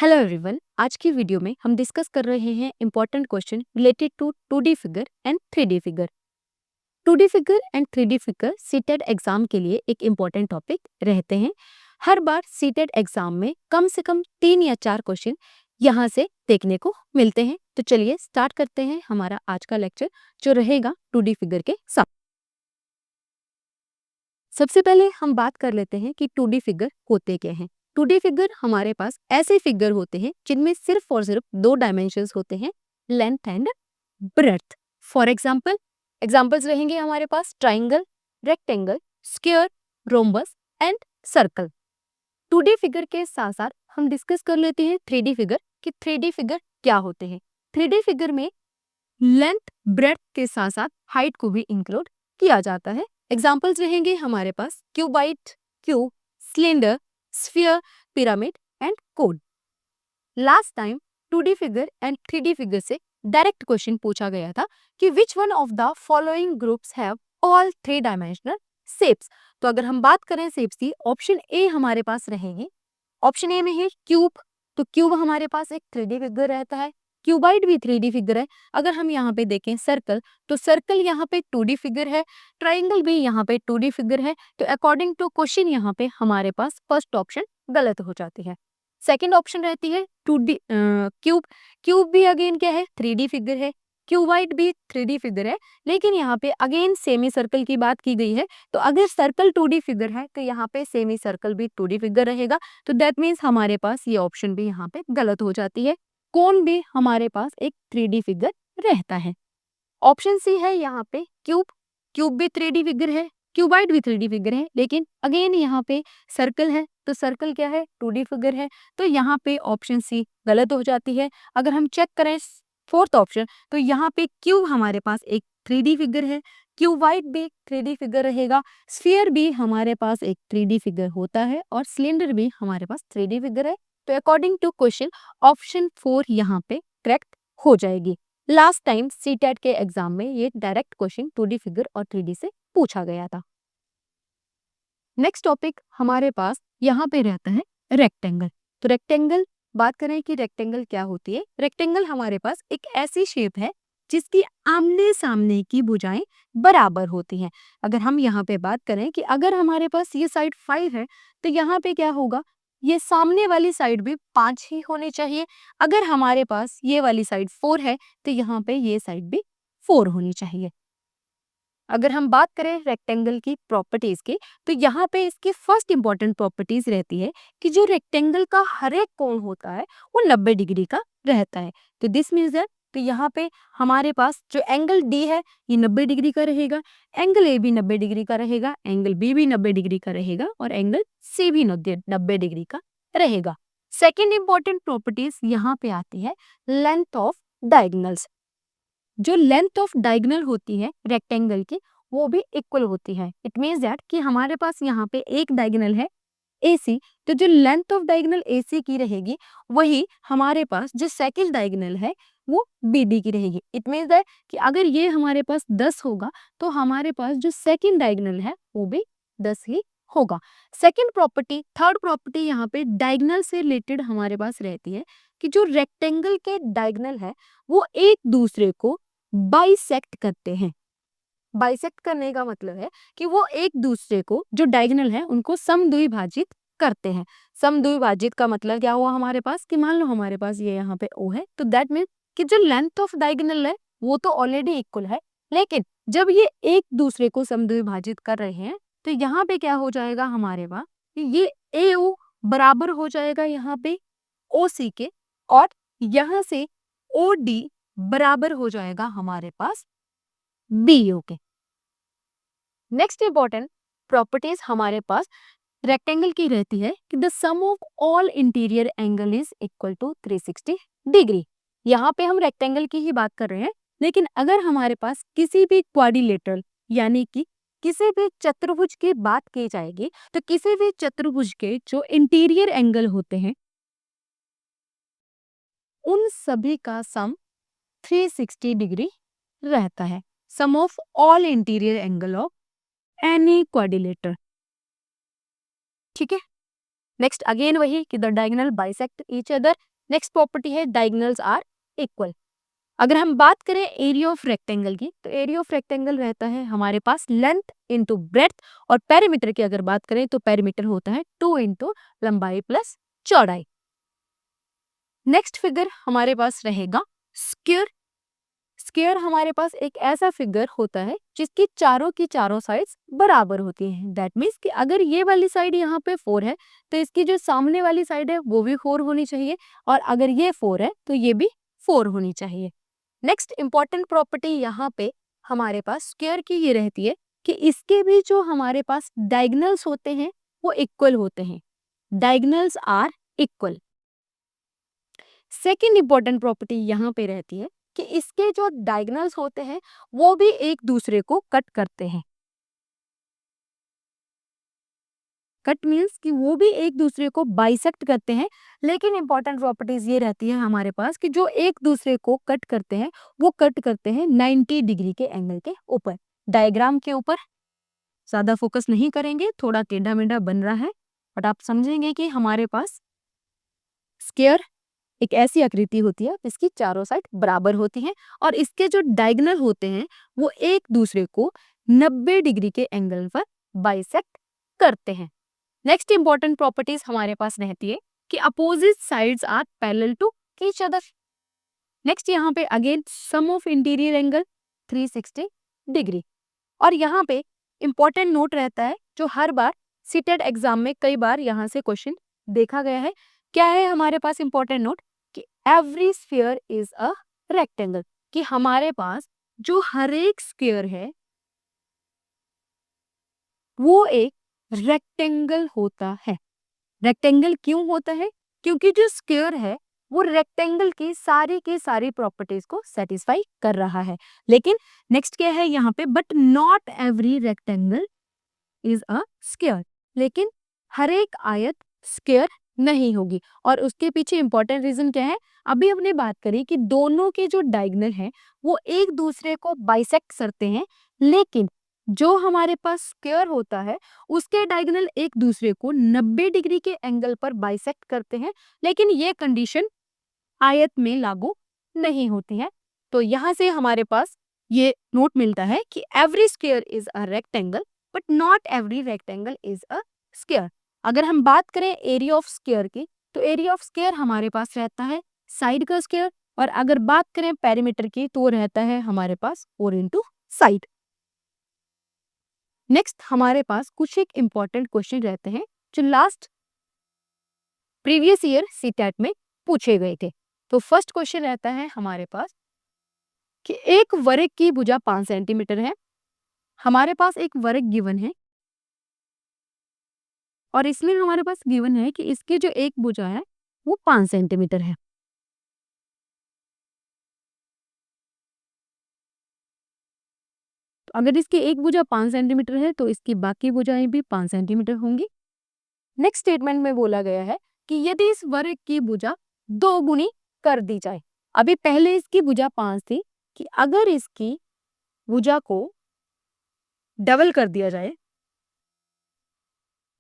Hello everyone, आज की video में हम डिस्कस कर रहे हैं important question related to 2D figure and 3D figure. 2D figure and 3D figure CTET exam के लिए एक इंपॉर्टेंट टॉपिक रहते हैं। हर बार सीटेट एग्जाम में कम से कम 3 या 4 क्वेश्चन यहाँ से देखने को मिलते हैं। तो चलिए स्टार्ट करते हैं हमारा आज का लेक्चर जो रहेगा 2D फिगर के साथ। सबसे पहले हम बात कर लेते हैं कि 2D फिगर होते क्या हैं। 2D फिगर हमारे पास ऐसे फिगर होते हैं जिनमें सिर्फ और सिर्फ 2 डायमेंशंस होते हैं, length and breadth. For examples रहेंगे हमारे पास triangle, rectangle, square, rhombus and circle. 2D figure के साथ साथ हम डिस्कस कर लेते हैं 3D फिगर कि 3D फिगर क्या होते हैं। 3D फिगर में लेंथ ब्रेड्थ के साथ साथ हाइट को भी इंक्लूड किया जाता है। एग्जाम्पल्स रहेंगे हमारे पास cuboid, cube, cylinder, sphere, pyramid and cone. Last time 2D figure and 3D figure से डायरेक्ट क्वेश्चन पूछा गया था कि which one of the following groups have all 3 dimensional shapes. तो अगर हम बात करें शेप्स की, ऑप्शन ए हमारे पास रहेंगे। ऑप्शन ए में है क्यूब, तो क्यूब हमारे पास एक 3D फिगर रहता है। क्यूबाइड भी 3D फिगर है। अगर हम यहाँ पे देखें सर्कल, तो सर्कल यहाँ पे 2D फिगर है। ट्राइंगल भी यहाँ पे 2D फिगर है। तो अकॉर्डिंग टू क्वेश्चन यहाँ पे हमारे पास फर्स्ट ऑप्शन गलत हो जाती है। सेकंड ऑप्शन रहती है 2D क्यूब। क्यूब भी अगेन क्या है, 3D फिगर है। क्यूबाइड भी 3D फिगर है, लेकिन यहाँ पे अगेन सेमी सर्कल की बात की गई है। तो अगर सर्कल 2D फिगर है तो यहाँ पे सेमी सर्कल भी 2D फिगर रहेगा। तो दैट मीन्स हमारे पास ये ऑप्शन भी यहाँ पे गलत हो जाती है। कोन भी हमारे पास एक 3D फिगर रहता है। ऑप्शन सी है यहाँ पे क्यूब। क्यूब भी 3D फिगर है, क्यूबाइड भी 3D फिगर है, लेकिन अगेन यहाँ पे सर्कल है, तो सर्कल क्या है, 2D फिगर है। तो यहाँ पे ऑप्शन सी गलत हो जाती है। अगर हम चेक करें फोर्थ ऑप्शन, तो यहाँ पे क्यूब हमारे पास एक 3D फिगर है, क्यूबाइड भी 3D फिगर रहेगा, स्फीयर भी हमारे पास एक 3D फिगर होता है और सिलेंडर भी हमारे पास 3D फिगर है। तो अकॉर्डिंग टू क्वेश्चन ऑप्शन 4 यहाँ पे करेक्ट हो जाएगी। लास्ट टाइम सीटेट के एग्जाम में ये डायरेक्ट क्वेश्चन 2D फिगर और 3D से पूछा गया था। नेक्स्ट टॉपिक हमारे पास यहाँ पे रहता है रेक्टेंगल। तो रेक्टेंगल बात करें कि रेक्टेंगल क्या होती है। रेक्टेंगल हमारे पास एक ऐसी शेप है जिसकी आमने सामने की भुजाएं बराबर होती हैं। अगर हम यहाँ पे बात करें कि अगर हमारे पास ये साइड 5 है तो यहाँ पे क्या होगा, ये सामने वाली साइड भी 5 ही होनी चाहिए। अगर हमारे पास ये वाली साइड 4 है तो यहाँ पे ये साइड भी 4 होनी चाहिए। अगर हम बात करें रेक्टेंगल की प्रॉपर्टीज की, तो यहाँ पे इसकी फर्स्ट इंपॉर्टेंट प्रॉपर्टीज रहती है कि जो रेक्टेंगल का हर एक कोण होता है वो 90 डिग्री का रहता है। तो दिस मीन्स दैट, तो यहाँ पे हमारे पास जो एंगल डी है ये 90 डिग्री का रहेगा, एंगल ए भी 90 डिग्री का रहेगा, एंगल बी भी 90 डिग्री का रहेगा और एंगल सी भी 90 डिग्री का रहेगा। सेकेंड इंपॉर्टेंट प्रॉपर्टीज यहाँ पे आती है लेंथ ऑफ डायगोनल्स। जो लेंथ ऑफ डायगोनल होती है रेक्टेंगल की वो भी इक्वल होती है। इट मीन्स दैट कि हमारे पास यहाँ पे एक डायगोनल है AC, तो जो लेंथ ऑफ डायगोनल AC की रहेगी वही हमारे पास जो सेकंड डायगोनल है वो BD की रहेगी। इट मीन्स दैट कि अगर ये हमारे पास 10 होगा तो हमारे पास जो सेकंड डायगोनल है वो भी 10 ही होगा। सेकंड प्रॉपर्टी, थर्ड प्रॉपर्टी यहाँ पे डायगोनल से रिलेटेड हमारे पास रहती है कि जो रेक्टेंगल के डायगोनल है वो एक दूसरे को बाइसेक्ट करते हैं। बाइसेक्ट करने का मतलब है कि वो एक दूसरे को जो डायगोनल है उनको समद्विभाजित करते हैं। समद्विभाजित का मतलब क्या हुआ हमारे पास कि मान लो हमारे पास ये यहाँ पे O है, तो दैट मीन्स कि जो लेंथ ऑफ डायगोनल है वो तो ऑलरेडी इक्वल है, लेकिन जब ये एक दूसरे को समद्विभाजित कर रहे हैं तो यहाँ पे क्या हो जाएगा हमारे पास कि ये AO बराबर हो जाएगा यहाँ पे OC के, और यहाँ से OD बराबर हो जाएगा हमारे पास BO के। नेक्स्ट इंपॉर्टेंट प्रॉपर्टीज हमारे पास रेक्टेंगल की रहती है कि the sum of all interior angle is equal to 360 degree. यहाँ पे हम रेक्टेंगल की ही बात कर रहे हैं, लेकिन अगर हमारे पास किसी भी क्वाड्रिलेटरल यानी कि किसी भी चतुर्भुज की बात की जाएगी तो किसी भी चतुर्भुज के जो इंटीरियर एंगल होते हैं उन सभी का सम 360 डिग्री रहता है। Sum of all interior angle of any quadrilateral, ठीक है। नेक्स्ट अगेन वही कि the diagonal bisect each other. Next property है डायगोनल्स आर इक्वल। अगर हम बात करें एरिया ऑफ रेक्टेंगल की, तो एरिया ऑफ रेक्टेंगल रहता है हमारे पास लेंथ इंटू ब्रेथ, और पेरीमीटर की अगर बात करें तो पेरीमीटर होता है 2 इंटू लंबाई प्लस चौड़ाई। नेक्स्ट फिगर हमारे पास रहेगा स्क्वायर। स्क्वायर हमारे पास एक ऐसा फिगर होता है जिसकी चारों की चारों साइड्स बराबर होती हैं। दैट मीन्स कि अगर ये वाली साइड यहाँ पे 4 है तो इसकी जो सामने वाली साइड है वो भी 4 होनी चाहिए, और अगर ये 4 है तो ये भी 4 होनी चाहिए। नेक्स्ट इंपॉर्टेंट प्रॉपर्टी यहाँ पे हमारे पास स्क्वायर की ये रहती है कि इसके भी जो हमारे पास डायगोनल्स होते हैं वो इक्वल होते हैं। Diagonals are equal. Second important property यहाँ पे रहती है कि इसके जो डायगोनल्स होते हैं वो भी एक दूसरे को कट करते हैं। कट मीन्स कि वो भी एक दूसरे को बाइसेक्ट करते हैं, लेकिन इंपॉर्टेंट प्रॉपर्टीज ये रहती है हमारे पास कि जो एक दूसरे को कट करते हैं वो कट करते हैं 90 डिग्री के एंगल के ऊपर। डायग्राम के ऊपर ज्यादा फोकस नहीं करेंगे, थोड़ा टेढ़ा मेढ़ा बन रहा है, बट आप समझेंगे कि हमारे पास स्क्वायर एक ऐसी आकृति होती है जिसकी चारों साइड बराबर होती हैं, और इसके जो डायगोनल होते हैं वो एक दूसरे को 90 डिग्री के एंगल पर बाइसेक्ट करते हैं। नेक्स्ट इंपॉर्टेंट प्रॉपर्टीज हमारे पास रहती है कि opposite sides are parallel to each other. Next यहाँ पे again sum of interior angle 360 degree. और यहाँ पे इंपॉर्टेंट नोट रहता है जो हर बार सीटेट एग्जाम में कई बार यहाँ से क्वेश्चन देखा गया है। क्या है हमारे पास इंपॉर्टेंट नोट कि every sphere is a rectangle, कि हमारे पास जो हर एक स्क्वायर है वो एक रेक्टेंगल होता है। रेक्टेंगल क्यों होता है? क्योंकि जो स्क्वायर है वो रेक्टेंगल की सारी प्रॉपर्टीज को सेटिस्फाई कर रहा है। लेकिन नेक्स्ट क्या है यहाँ पे, but not every rectangle is a square. लेकिन हर एक आयत स्क्वायर नहीं होगी, और उसके पीछे इंपॉर्टेंट रीजन क्या है, अभी हमने बात करी कि दोनों के जो डायगोनल हैं वो एक दूसरे को बाइसेक्ट करते हैं, लेकिन जो हमारे पास स्क्वायर होता है उसके डायगोनल एक दूसरे को 90 डिग्री के एंगल पर बाइसेक्ट करते हैं, लेकिन ये कंडीशन आयत में लागू नहीं होती है। तो यहाँ से हमारे पास ये नोट मिलता है कि every square is a rectangle but not every rectangle is a square. अगर हम बात करें एरिया ऑफ स्क्वायर की, तो एरिया ऑफ स्क्वायर हमारे पास रहता है साइड का स्क्वायर, और अगर बात करें पेरीमीटर की तो रहता है हमारे पास 4 इंटू साइड। नेक्स्ट हमारे पास कुछ एक इंपॉर्टेंट क्वेश्चन रहते हैं जो लास्ट प्रीवियस ईयर सीटेट में पूछे गए थे। तो फर्स्ट क्वेश्चन रहता है हमारे पास कि एक वर्ग की भुजा 5 सेंटीमीटर है। हमारे पास एक वर्ग गिवन है और इसमें हमारे पास गिवन है कि इसकी जो एक भुजा है वो 5 सेंटीमीटर है। तो अगर इसकी एक भुजा 5 सेंटीमीटर है तो इसकी बाकी भुजाएं भी 5 सेंटीमीटर होंगी। नेक्स्ट स्टेटमेंट में बोला गया है कि यदि इस वर्ग की भुजा 2 गुनी कर दी जाए। अभी पहले इसकी भुजा 5 थी, कि अगर इसकी भुजा को डबल कर दिया जाए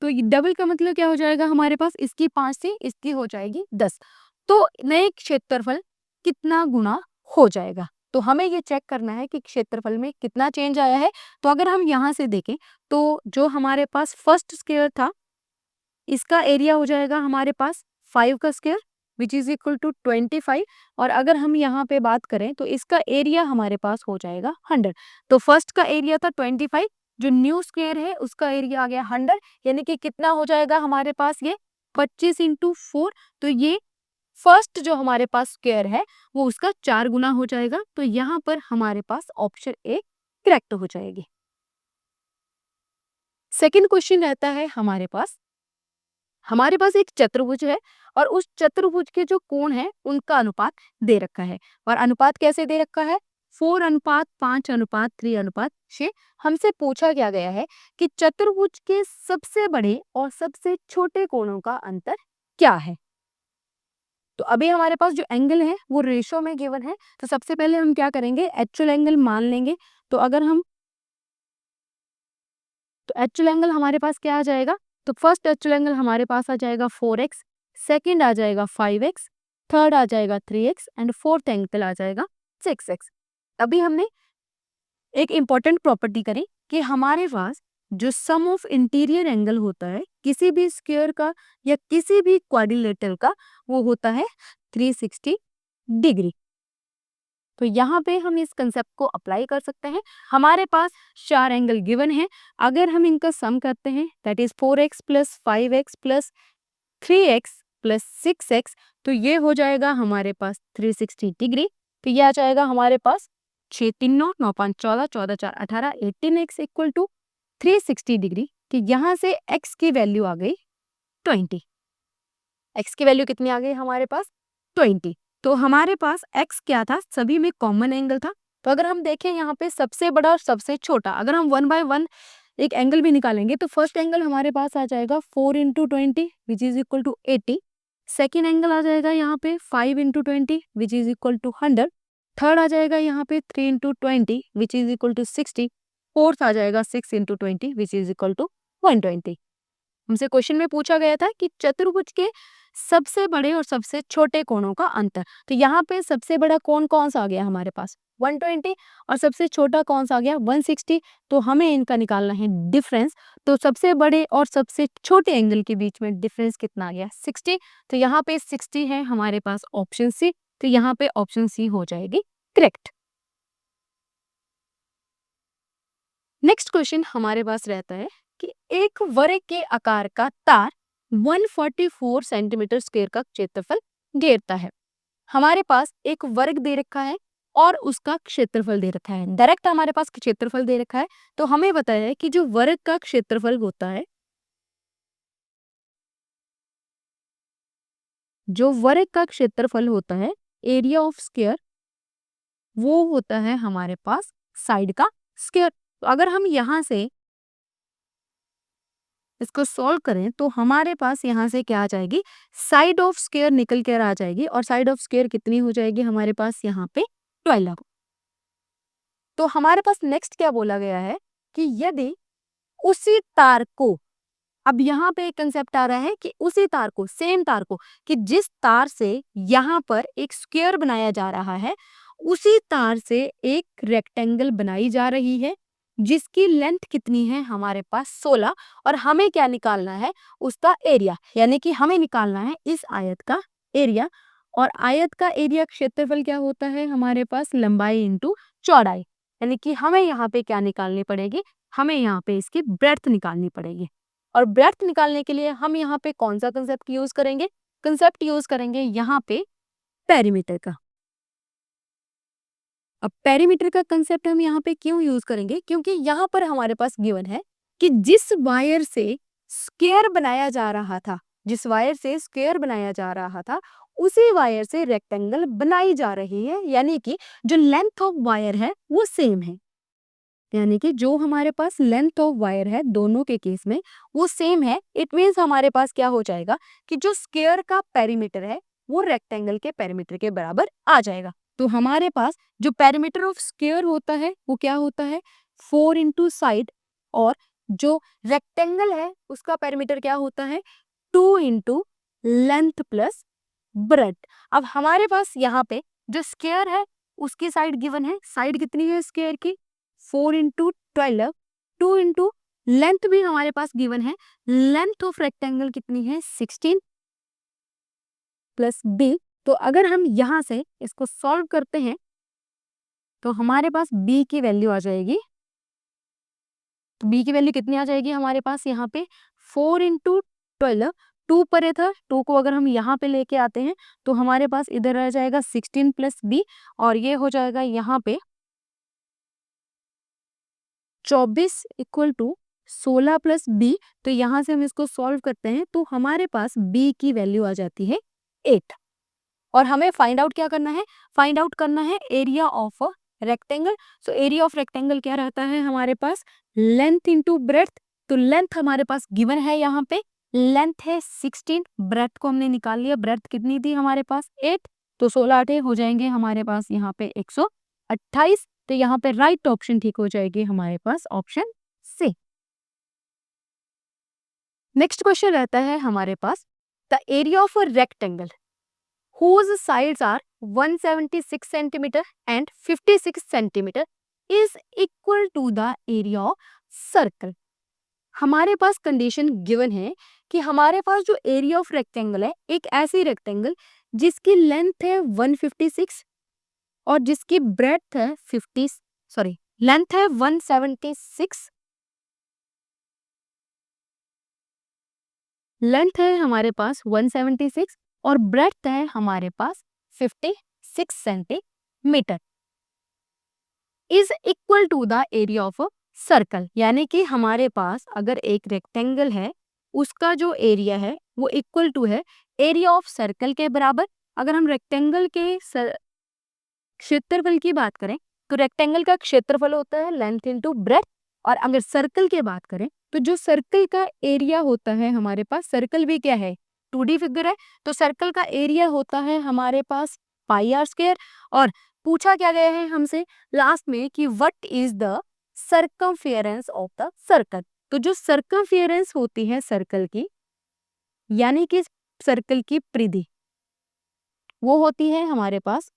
तो डबल का मतलब क्या हो जाएगा, हमारे पास इसकी 5 थी, इसकी हो जाएगी 10। तो नए क्षेत्रफल कितना गुना हो जाएगा, तो हमें ये चेक करना है कि क्षेत्रफल में कितना चेंज आया है। तो अगर हम यहाँ से देखें तो जो हमारे पास फर्स्ट स्क्वायर था इसका एरिया हो जाएगा हमारे पास 5 का square which is equal to 25, और अगर हम यहाँ पे बात करें तो इसका एरिया हमारे पास हो जाएगा 100। तो फर्स्ट का एरिया था 25, जो न्यू स्क्वायर है उसका एरिया आ गया 100, यानी कि कितना हो जाएगा हमारे पास ये 25 इंटू 4। तो ये फर्स्ट जो हमारे पास स्क्वायर है वो उसका 4 गुना हो जाएगा। तो यहाँ पर हमारे पास ऑप्शन ए करेक्ट हो जाएगी। सेकेंड क्वेश्चन रहता है हमारे पास एक चतुर्भुज है और उस चतुर्भुज के जो कोण है उनका अनुपात दे रखा है, और अनुपात कैसे दे रखा है, 4:5:3:6। हमसे पूछा क्या गया है कि चतुर्भुज के सबसे बड़े और सबसे छोटे कोणों का अंतर क्या है। तो अभी हमारे पास जो एंगल है वो रेशो में गिवन है, तो सबसे पहले हम क्या करेंगे, एक्चुअल एंगल मान लेंगे। तो अगर हम तो एक्चुअल एंगल हमारे पास क्या आ जाएगा, तो फर्स्ट नेचुरल एंगल हमारे पास आ जाएगा 4x, सेकंड आ जाएगा 5x, थर्ड आ जाएगा 3x एंड फोर्थ एंगल आ जाएगा 6x। अभी हमने एक इंपॉर्टेंट प्रॉपर्टी करी कि हमारे पास जो सम ऑफ इंटीरियर एंगल होता है किसी भी स्क्वायर का या किसी भी क्वाड्रिलेटरल का, वो होता है 360 डिग्री। तो यहाँ पे हम इस कंसेप्ट को अप्लाई कर सकते हैं। हमारे पास 4 एंगल गिवन है, अगर हम इनका सम करते हैं that is 4x plus 5x plus 3x plus 6x, तो ये हो जाएगा हमारे पास 360 डिग्री। तो ये आ जाएगा हमारे पास 6 3 9 9 5 14 14 4 18 18x इक्वल टू 360 डिग्री। कि यहाँ से x की वैल्यू आ गई 20। x की वैल्यू कितनी आ गई हमारे पास 20। तो हमारे पास x क्या था, सभी में कॉमन एंगल था। तो अगर हम देखें यहाँ पे सबसे बड़ा और सबसे छोटा, अगर हम 1 बाय 1 एक एंगल भी निकालेंगे तो फर्स्ट एंगल हमारे पास आ जाएगा 4 into 20 which is equal to 80। Second angle आ जाएगा यहाँ पे 5 into 20 which is equal to 100। Third आ जाएगा यहाँ पे 3 into 20 which is equal to 60। Fourth आ जाएगा 6 into 20 which is equal to 120। हमसे क्वेश्चन में पूछा गया था कि चतुर्भुज के सबसे बड़े और सबसे छोटे कोणों का अंतर। तो यहाँ पे सबसे बड़ा कोण कौन सा आ गया हमारे पास 120 और सबसे छोटा कौन सा आ गया 160। तो हमें इनका निकालना है डिफरेंस। तो सबसे बड़े और सबसे छोटे एंगल के बीच में डिफरेंस कितना आ गया 60। तो यहाँ पे 60 है हमारे पास ऑप्शन सी। तो यहाँ पे ऑप्शन सी हो जाएगी करेक्ट। नेक्स्ट क्वेश्चन हमारे पास रहता है कि एक वर्ग के आकार का तार 144 सेंटीमीटर स्क्वायर का क्षेत्रफल घेरता है। हमारे पास एक वर्ग दे रखा है और उसका क्षेत्रफल दे रखा है। डायरेक्ट हमारे पास क्षेत्रफल दे रखा है, तो हमें बताया है कि जो वर्ग का क्षेत्रफल होता है, जो वर्ग का क्षेत्रफल होता है एरिया ऑफ स्क्वायर, वो होता है हमारे पास साइड का स्क्वायर। तो अगर हम यहाँ से इसको सॉल्व करें तो हमारे पास यहाँ से क्या आ जाएगी, साइड ऑफ स्क्वायर निकल कर आ जाएगी। और साइड ऑफ स्क्वायर कितनी हो जाएगी हमारे पास यहाँ पे 12। तो हमारे पास नेक्स्ट क्या बोला गया है कि यदि उसी तार को, अब यहाँ पे एक कंसेप्ट आ रहा है कि उसी तार को, सेम तार को, कि जिस तार से यहाँ पर एक स्क्वायर बनाया जा रहा है उसी तार से एक रेक्टेंगल बनाई जा रही है जिसकी लेंथ कितनी है हमारे पास 16। और हमें क्या निकालना है उसका एरिया, यानी कि हमें निकालना है इस आयत का एरिया। और आयत का एरिया क्षेत्रफल क्या होता है हमारे पास लंबाई इंटू चौड़ाई, यानी कि हमें यहाँ पे क्या निकालनी पड़ेगी, हमें यहाँ पे इसकी ब्रेड्थ निकालनी पड़ेगी। और ब्रेड्थ निकालने के लिए हम यहाँ पे कौन सा कंसेप्ट यूज करेंगे, कंसेप्ट यूज करेंगे यहाँ पे पेरीमीटर का। अब पेरीमीटर का कंसेप्ट हम यहाँ पे क्यों यूज करेंगे, क्योंकि यहाँ पर हमारे पास गिवन है कि जिस वायर से स्क्वायर बनाया जा रहा था, जिस वायर से स्क्वायर बनाया जा रहा था उसी वायर से रेक्टेंगल बनाई जा रही है, यानी कि जो लेंथ ऑफ वायर है वो सेम है। यानी कि जो हमारे पास लेंथ ऑफ वायर है दोनों के केस में वो सेम है। इट मीन्स हमारे पास क्या हो जाएगा कि जो स्क्वायर का पेरीमीटर है वो रेक्टेंगल के पेरीमीटर के बराबर आ जाएगा। तो हमारे पास जो पेरीमीटर ऑफ स्क्वायर होता है वो क्या होता है 4 इंटू साइड, और जो रेक्टेंगल है उसका पेरीमीटर क्या होता है 2 इंटू लेंथ प्लस ब्रेड्थ। अब हमारे पास यहाँ पे जो स्क्वायर है उसकी साइड गिवन है, साइड कितनी है स्क्वायर की 4 इंटू 12, 2 इंटू लेंथ भी हमारे पास गिवन है, लेंथ ऑफ रेक्टेंगल कितनी है 16 प्लस बी। तो अगर हम यहाँ से इसको सॉल्व करते हैं तो हमारे पास बी की वैल्यू आ जाएगी। तो बी की वैल्यू कितनी आ जाएगी हमारे पास यहाँ पे 4 इंटू 12, 2 परे था, 2 को अगर हम यहाँ पे लेके आते हैं तो हमारे पास इधर आ जाएगा 16 प्लस बी, और ये हो जाएगा यहाँ पे 24 इक्वल टू 16 प्लस बी। तो यहाँ से हम इसको सॉल्व करते हैं तो हमारे पास बी की वैल्यू आ जाती है 8। और हमें फाइंड आउट क्या करना है, फाइंड आउट करना है area of a rectangle. So area of rectangle क्या रहता है हमारे पास लेंथ इंटू ब्रेड्थ। तो लेंथ हमारे पास गिवन है, यहाँ पे लेंथ है 16, ब्रेड्थ को हमने निकाल लिया, ब्रेड्थ कितनी थी हमारे पास 8। तो 16 8 हो जाएंगे हमारे पास यहाँ पे 128। तो यहाँ पे राइट ऑप्शन ठीक हो जाएगी हमारे पास ऑप्शन सी। नेक्स्ट क्वेश्चन रहता है हमारे पास, the area of a rectangle whose sides are 176 centimeter and 56 centimeter is equal to the area of circle. हमारे पास कंडीशन गिवन है कि हमारे पास जो एरिया ऑफ रेक्टेंगल है, एक ऐसी रेक्टेंगल जिसकी लेंथ है 156 और जिसकी ब्रेड्थ है 50, सॉरी लेंथ है 176, लेंथ है हमारे पास 176 और ब्रेड्थ है हमारे पास 56 centimetre, is equal to the area of a circle. यानी कि हमारे पास अगर एक रेक्टेंगल है, उसका जो एरिया है वो इक्वल टू है एरिया ऑफ सर्कल के बराबर। अगर हम रेक्टेंगल के क्षेत्रफल की बात करें तो रेक्टेंगल का क्षेत्रफल होता है लेंथ इनटू ब्रेड्थ, और अगर सर्कल की बात करें तो जो सर्कल का एरिया होता है हमारे पास, सर्कल भी क्या है 2D फिगर है, तो सर्कल का एरिया होता है हमारे पास पाई आर स्क्वायर। और पूछा क्या गया है हमसे लास्ट में कि what is the circumference of the circle. तो जो सर्कमफेरेंस होती है सर्कल की, यानी कि सर्कल की परिधि, वो होती है हमारे पास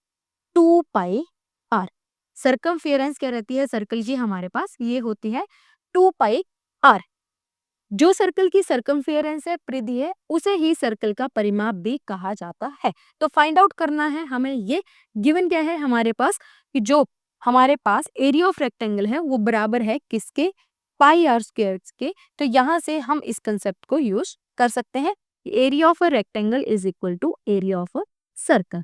2 पाई आर। सर्कमफेरेंस क्या रहती है सर्कल की हमारे पास, ये होती है 2 पाई आर। जो सर्कल की सर्कमफेरेंस है, परिधि है, उसे ही सर्कल का परिमाप भी कहा जाता है। तो फाइंड आउट करना है हमें, ये गिवन क्या है हमारे पास कि जो हमारे पास एरिया ऑफ रेक्टेंगल है वो बराबर है किसके, पाई आर स्क्वायर के। तो यहाँ से हम इस कंसेप्ट को यूज कर सकते हैं, area of a rectangle is equal to area of a circle.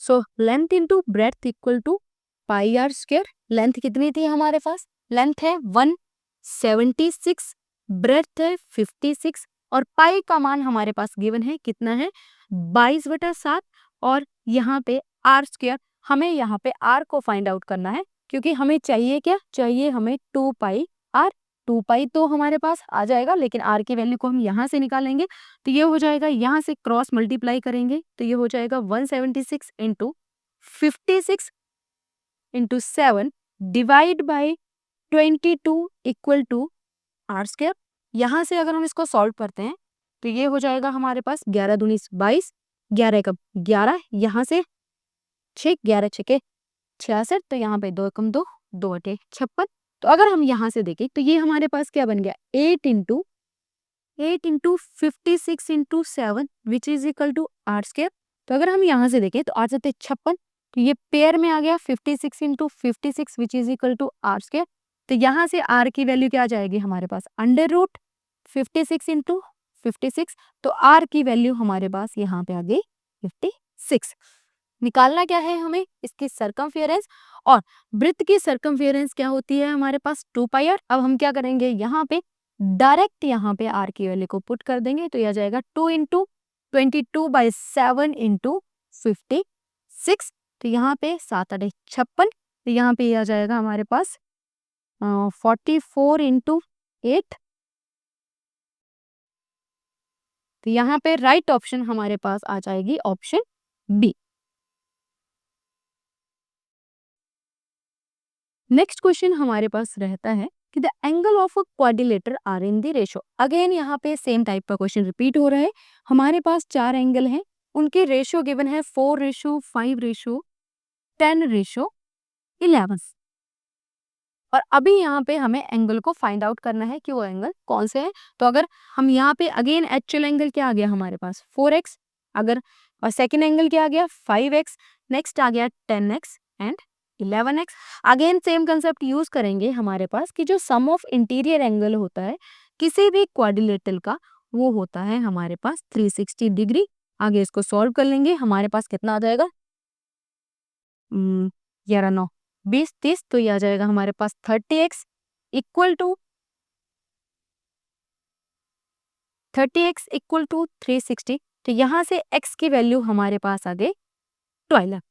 So length into breadth equal to pi r square. Length कितनी थी हमारे पास, लेंथ है 176, ब्रेड्थ है 56 और पाई का मान हमारे पास गिवन है कितना है 22/7। और यहाँ पे आर स्क्वायर, हमें यहाँ पे आर को फाइंड आउट करना है क्योंकि हमें चाहिए क्या, चाहिए हमें 2 पाई आर। 2 पाई तो हमारे पास आ जाएगा, लेकिन आर की वैल्यू को हम यहाँ से निकालेंगे तो ये हो जाएगा, यहाँ से क्रॉस मल्टीप्लाई करेंगे तो ये हो जाएगा 176 into 56 into 7 divide by 22 equal to r square. यहाँ से अगर हम इसको सॉल्व करते हैं तो ये हो जाएगा हमारे पास 11 दूनी 22, 11 एकम 11, यहाँ से 6, 11 छके 66, तो यहाँ पे 2 एकम 2, 2 अठे 56। तो अगर हम यहाँ से देखें तो ये हमारे पास क्या बन गया 8 into 56 into 7 which is equal to r square. तो अगर हम यहाँ से देखें तो 8 7 56, तो ये पेयर में आ गया 56 into 56 which is equal to r square. तो यहाँ से आर की वैल्यू क्या आ जाएगी हमारे पास अंडर रूट 56 इंटू 56। तो आर की वैल्यू हमारे पास यहाँ पे आ गई 56। निकालना क्या है हमें, इसकी सर्कमफेरेंस, और वृत्त की सर्कमफेरेंस क्या होती है हमारे पास 2 पाई आर। अब हम क्या करेंगे, यहाँ पे डायरेक्ट यहाँ पे आर की वैल्यू को पुट कर देंगे तो यह जाएगा 2 इंटू 22/7 इंटू 56। तो यहाँ पे 7 8 56, तो यहाँ पे यह जाएगा हमारे पास 44 इंटू 8। तो यहाँ पे राइट ऑप्शन हमारे पास आ जाएगी ऑप्शन बी। नेक्स्ट क्वेश्चन हमारे पास रहता है कि the angle of a quadrilateral are in the ratio. Again यहाँ पे सेम टाइप का क्वेश्चन रिपीट हो रहा है। हमारे पास 4 एंगल हैं, उनके रेशो गिवन है 4:5:10:11। और अभी यहाँ पे हमें एंगल को फाइंड आउट करना है कि वो एंगल कौन से है। तो अगर हम यहाँ पे अगेन एक्चुअल एंगल क्या आ गया हमारे पास 4x, अगर और सेकेंड एंगल क्या आ गया 5x, नेक्स्ट आ गया 10x and 11x। Again same concept use करेंगे हमारे पास कि जो सम ऑफ इंटीरियर एंगल होता है किसी भी क्वाड्रिलेटरल का, वो होता है हमारे पास 360 डिग्री। आगे इसको सॉल्व कर लेंगे, हमारे पास कितना आ जाएगा 11 9 20 30, तो ये आ जाएगा हमारे पास 30x इक्वल टू 360। तो यहाँ से x की वैल्यू हमारे पास आ गई 12।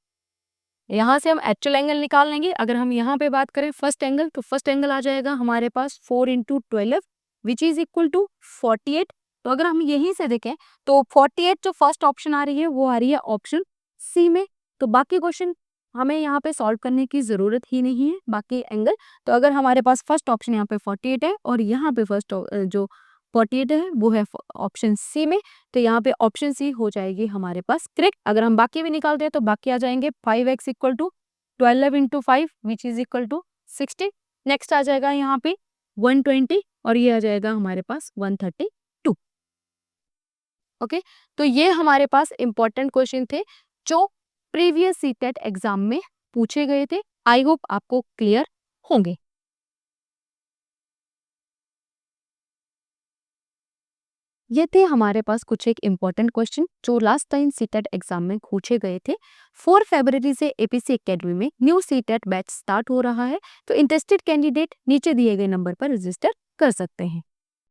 यहाँ से हम एक्चुअल एंगल निकाल लेंगे। अगर हम यहाँ पे बात करें फर्स्ट एंगल, तो फर्स्ट एंगल आ जाएगा हमारे पास 4 into 12 which is equal to 48। तो अगर हम यहीं से देखें तो 48 जो फर्स्ट ऑप्शन आ रही है वो आ रही है ऑप्शन सी में। तो बाकी क्वेश्चन हमें यहाँ पे सॉल्व करने की ज़रूरत ही नहीं है बाकी एंगल। तो अगर हमारे पास फर्स्ट ऑप्शन यहाँ पे 48 है और यहाँ पे फर्स्ट जो 48 है वो है ऑप्शन सी में, तो यहाँ पे ऑप्शन सी हो जाएगी हमारे पास करेक्ट। अगर हम बाकी भी निकालते हैं तो बाकी आ जाएंगे 5x equal to 12 into 5 which is equal to 60। Next आ जाएगा यहाँ पे 120 और ये आ जाएगा हमारे पास 132। ओके, तो ये हमारे पास इंपॉर्टेंट क्वेश्चन थे जो प्रीवियस सीटेट एग्जाम में पूछे गए थे। आई होप आपको क्लियर होंगे। ये थे हमारे पास कुछ एक इम्पॉर्टेंट क्वेश्चन जो लास्ट टाइम सीटेट एग्जाम में पूछे गए थे। 4 फरवरी से एपीसी एकेडमी में न्यू सीटेट बैच स्टार्ट हो रहा है, तो इंटरेस्टेड कैंडिडेट नीचे दिए गए नंबर पर रजिस्टर कर सकते हैं।